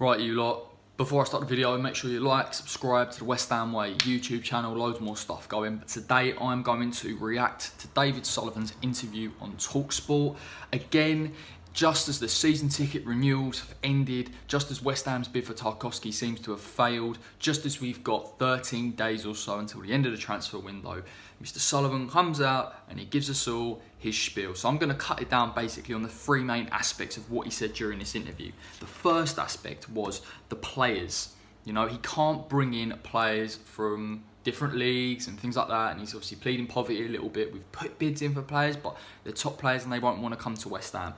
Right, you lot, before I start the video, make sure you like, subscribe to the West Ham Way YouTube channel, loads more stuff going. But today I'm going to react to David Sullivan's interview on Talksport. Again, just as the season ticket renewals have ended, just as West Ham's bid for Tarkowski seems to have failed, just as we've got 13 days or so until the end of the transfer window, Mr. Sullivan comes out and he gives us all his spiel. So I'm going to cut it down basically on the three main aspects of what he said during this interview. The first aspect was the players. You know, he can't bring in players from different leagues and things like that, and he's obviously pleading poverty a little bit. We've put bids in for players, but they're top players and they won't want to come to West Ham.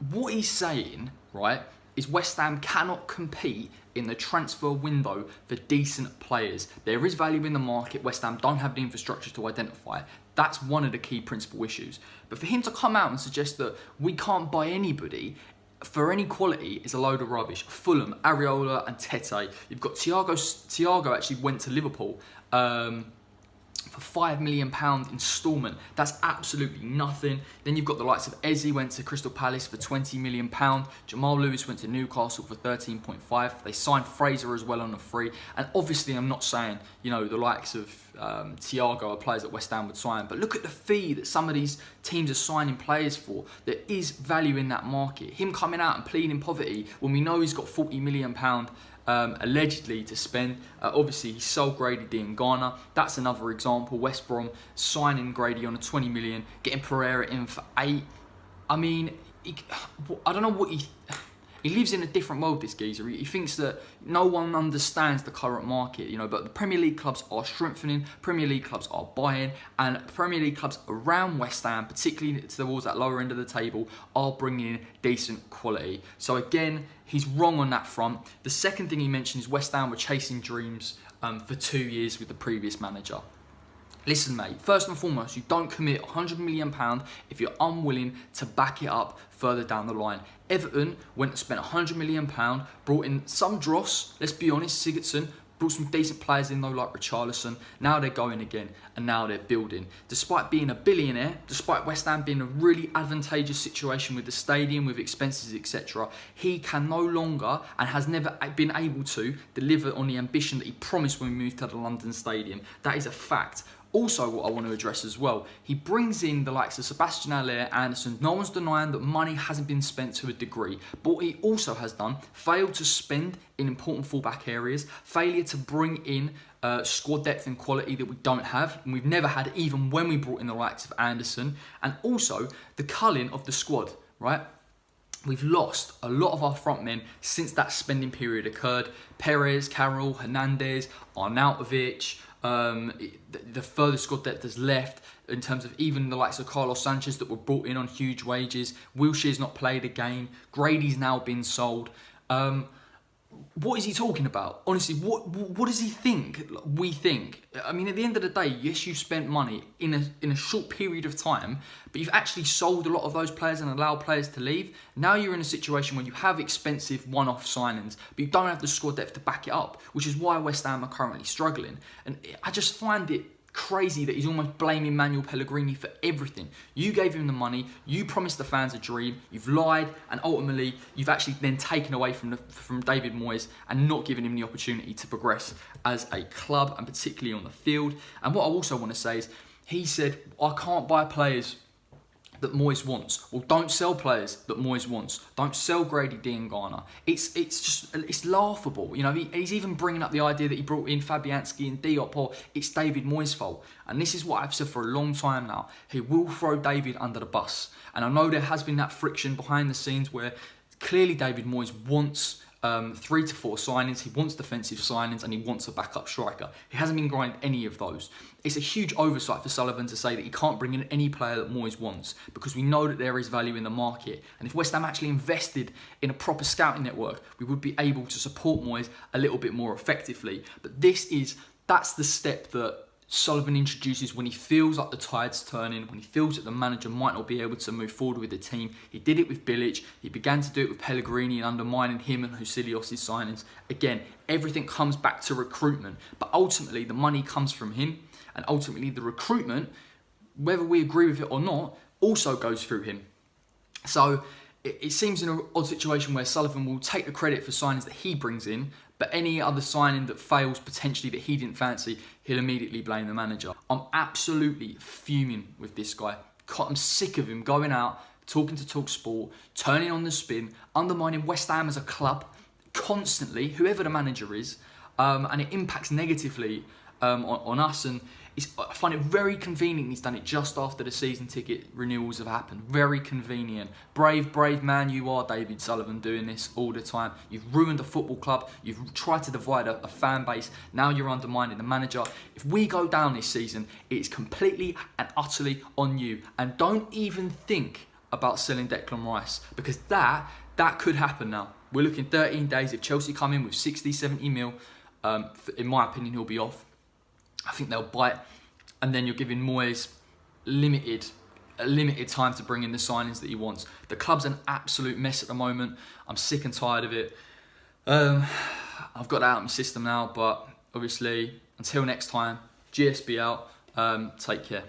What he's saying, right, is West Ham cannot compete in the transfer window for decent players. There is value in the market. West Ham don't have the infrastructure to identify it. That's one of the key principal issues. But for him to come out and suggest that we can't buy anybody for any quality is a load of rubbish. Fulham, Areola and Tete. You've got Thiago actually went to Liverpool for £5 million instalment. That's absolutely nothing. Then you've got the likes of Eze went to Crystal Palace for £20 million. Jamal Lewis went to Newcastle for 13.5. They signed Fraser as well on a free. And obviously I'm not saying, you know, the likes of Thiago are players that West Ham would sign, but look at the fee that some of these teams are signing players for. There is value in that market. Him coming out and pleading poverty when we know he's got £40 million allegedly to spend. Obviously he sold Grady D in Ghana. That's another example. West Brom signing Grady on a 20 million, getting Pereira in for 8. I mean, I don't know what he lives in a different world, this geezer. He thinks that no one understands the current market, you know, but the Premier League clubs are strengthening, Premier League clubs are buying, and Premier League clubs around West Ham, particularly towards that lower end of the table, are bringing in decent quality. So again, he's wrong on that front. The second thing he mentioned is West Ham were chasing dreams for 2 years with the previous manager. Listen, mate, first and foremost, you don't commit £100 million if you're unwilling to back it up further down the line. Everton went and spent £100 million, brought in some dross, let's be honest, Sigurdsson, brought some decent players in though, like Richarlison. Now they're going again, and now they're building. Despite being a billionaire, despite West Ham being in a really advantageous situation with the stadium, with expenses, etc., he can no longer, and has never been able to, deliver on the ambition that he promised when we moved to the London Stadium. That is a fact. Also, what I want to address as well, he brings in the likes of Sebastian Haller, Anderson. No one's denying that money hasn't been spent to a degree. But what he also has done, failed to spend in important fullback areas, failure to bring in squad depth and quality that we don't have, and we've never had even when we brought in the likes of Anderson, and also the culling of the squad, right? We've lost a lot of our front men since that spending period occurred. Perez, Carroll, Hernandez, Arnautovic. The further squad depth has left in terms of even the likes of Carlos Sanchez that were brought in on huge wages. Wilshere's not played a game. Grady's now been sold. What is he talking about? Honestly, what does he think we think? I mean, at the end of the day, yes, you've spent money in a short period of time, but you've actually sold a lot of those players and allowed players to leave. Now you're in a situation where you have expensive one-off signings, but you don't have the squad depth to back it up, which is why West Ham are currently struggling. And I just find it crazy that he's almost blaming Manuel Pellegrini for everything. You gave him the money, you promised the fans a dream, you've lied, and ultimately you've actually then taken away from David Moyes and not given him the opportunity to progress as a club, and particularly on the field. And what I also want to say is, he said, I can't buy players that Moyes wants. Well, don't sell players that Moyes wants. Don't sell Grady D in Ghana. It's laughable. You know, he's even bringing up the idea that he brought in Fabianski and Diop, or it's David Moyes' fault. And this is what I've said for a long time now. He will throw David under the bus. And I know there has been that friction behind the scenes where clearly David Moyes wants 3 to 4 signings, he wants defensive signings, and he wants a backup striker. He hasn't been grinding any of those. It's a huge oversight for Sullivan to say that he can't bring in any player that Moyes wants, because we know that there is value in the market. And if West Ham actually invested in a proper scouting network, we would be able to support Moyes a little bit more effectively. But that's the step that Sullivan introduces when he feels like the tide's turning, when he feels that the manager might not be able to move forward with the team. He did it with Bilic, he began to do it with Pellegrini and undermining him and Husilios' signings. Again, everything comes back to recruitment, but ultimately the money comes from him, and ultimately the recruitment, whether we agree with it or not, also goes through him. So it seems in an odd situation where Sullivan will take the credit for signings that he brings in, but any other signing that fails potentially that he didn't fancy, he'll immediately blame the manager. I'm absolutely fuming with this guy. I'm sick of him going out, talking to Talksport, turning on the spin, undermining West Ham as a club constantly, whoever the manager is, and it impacts negatively on us. And I find it very convenient he's done it just after the season ticket renewals have happened. Very convenient. Brave man you are, David Sullivan, doing this all the time. You've ruined a football club. You've tried to divide a fan base. Now you're undermining the manager. If we go down this season, it is completely and utterly on you. And don't even think about selling Declan Rice, because that could happen now. We're looking 13 days. If Chelsea come in with 60, 70 mil, in my opinion, he'll be off. I think they'll bite, and then you're giving Moyes limited time to bring in the signings that he wants. The club's an absolute mess at the moment. I'm sick and tired of it. I've got that out of my system now, but obviously, until next time, GSB out. Take care.